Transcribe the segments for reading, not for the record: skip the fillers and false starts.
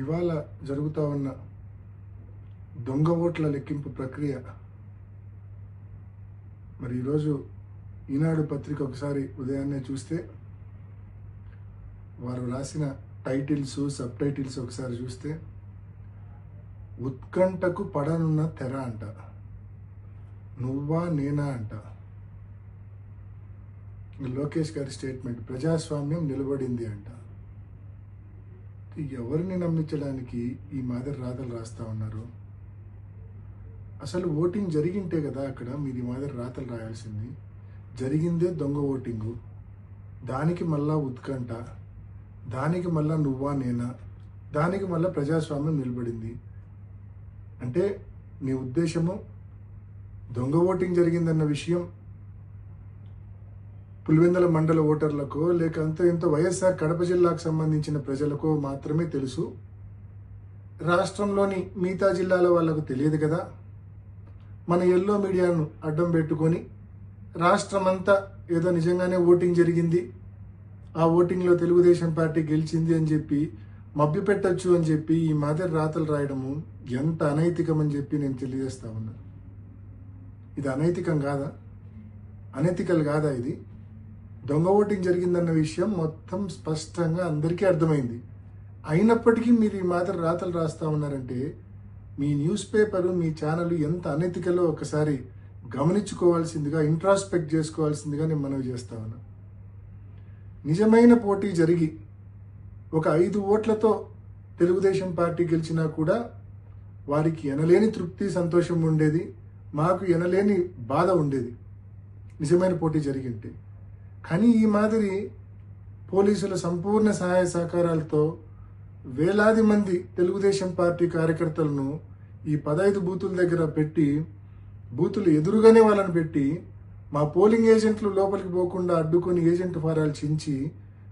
ఇవాళ జరుగుతూ ఉన్న దొంగ ఓట్ల లెక్కింపు ప్రక్రియ మరి ఈరోజు ఈనాడు పత్రిక ఒకసారి ఉదయాన్నే చూస్తే వారు రాసిన టైటిల్స్ సబ్ టైటిల్స్ ఒకసారి చూస్తే ఉత్కంఠకు పడనున్న తెర అంట, నువ్వా నేనా అంట. లోకేష్ గారి స్టేట్మెంట్, ప్రజాస్వామ్యం నిలబడింది అంట. ఎవరిని నమ్మించడానికి ఈ మాదిరి రాతలు రాస్తా ఉన్నారు? అసలు ఓటింగ్ జరిగింటే కదా అక్కడ మీరు ఈ మాదిరి రాతలు రాయాల్సింది. జరిగిందే దొంగ ఓటింగు, దానికి మళ్ళా ఉత్కంఠ, దానికి మళ్ళా నువ్వా నేనా, దానికి మళ్ళా ప్రజాస్వామ్యం నిలబడింది అంటే నీ ఉద్దేశము దొంగ ఓటింగ్ జరిగిందన్న విషయం పులివెందుల మండల ఓటర్లకో లేక ఎంతో వైఎస్ఆర్ కడప జిల్లాకు సంబంధించిన ప్రజలకో మాత్రమే తెలుసు, రాష్ట్రంలోని మిగతా జిల్లాల వాళ్ళకు తెలియదు కదా. మన ఎల్లో మీడియాను అడ్డం పెట్టుకొని రాష్ట్రమంతా ఏదో నిజంగానే ఓటింగ్ జరిగింది, ఆ ఓటింగ్లో తెలుగుదేశం పార్టీ గెలిచింది అని చెప్పి మభ్యపెట్టచ్చు అని చెప్పి ఈ మాదిరి రాతలు రాయడము ఎంత అనైతికం అని చెప్పి నేను తెలియజేస్తా ఉన్నా. ఇది అనైతికం కాదా? అనైతికల్ కాదా? ఇది దొంగ ఓటింగ్ జరిగిందన్న విషయం మొత్తం స్పష్టంగా అందరికీ అర్థమైంది. అయినప్పటికీ మీరు ఈ మాదిరి రాతలు రాస్తా ఉన్నారంటే మీ న్యూస్ పేపరు మీ ఛానల్ ఎంత అనైతికలో ఒకసారి గమనించుకోవాల్సిందిగా, ఇంట్రాస్పెక్ట్ చేసుకోవాల్సిందిగా నేను మనవి చేస్తా ఉన్నా. నిజమైన పోటీ జరిగి ఒక 5 ఓట్లతో తెలుగుదేశం పార్టీ గెలిచినా కూడా వారికి ఎనలేని తృప్తి సంతోషం ఉండేది, మాకు ఎనలేని బాధ ఉండేది నిజమైన పోటీ జరిగింటే. కానీ ఈ మాదిరి పోలీసుల సంపూర్ణ సహాయ సహకారాలతో వేలాది మంది తెలుగుదేశం పార్టీ కార్యకర్తలను ఈ 15 బూతుల దగ్గర పెట్టి, బూతులు ఎదురుగానే వాళ్ళని పెట్టి మా పోలింగ్ ఏజెంట్లు లోపలికి పోకుండా అడ్డుకొని ఏజెంట్ ఫారాలు చించి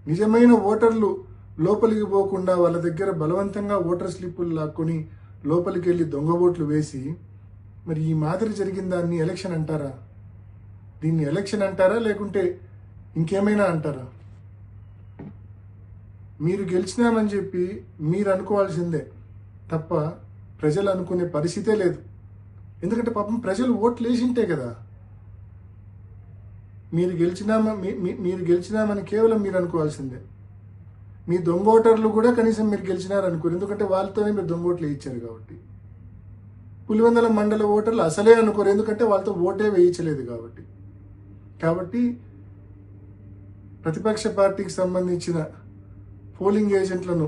నిజమైన ఓటర్లు లోపలికి పోకుండా వాళ్ళ దగ్గర బలవంతంగా ఓటర్ స్లిప్పులు లాక్కొని లోపలికి వెళ్ళి దొంగ ఓట్లు వేసి, మరి ఈ మాదిరి జరిగిన దాన్ని ఎలక్షన్ అంటారా? దీన్ని ఎలక్షన్ అంటారా లేకుంటే ఇంకేమైనా అంటారా? మీరు గెలిచినామని చెప్పి మీరు అనుకోవాల్సిందే తప్ప ప్రజలు అనుకునే పరిస్థితే లేదు. ఎందుకంటే పాపం ప్రజలు ఓట్లు వేసింటే కదా మీరు గెలిచినామని కేవలం మీరు అనుకోవాల్సిందే. మీ దొంగ ఓటర్లు కూడా కనీసం మీరు గెలిచినారనుకోరు, ఎందుకంటే వాళ్ళతోనే మీరు దొంగ ఓట్లు వేయించారు కాబట్టి. పులివెందుల మండల ఓటర్లు అసలే అనుకోరు, ఎందుకంటే వాళ్ళతో ఓటే వేయించలేదు కాబట్టి ప్రతిపక్ష పార్టీకి సంబంధించిన పోలింగ్ ఏజెంట్లను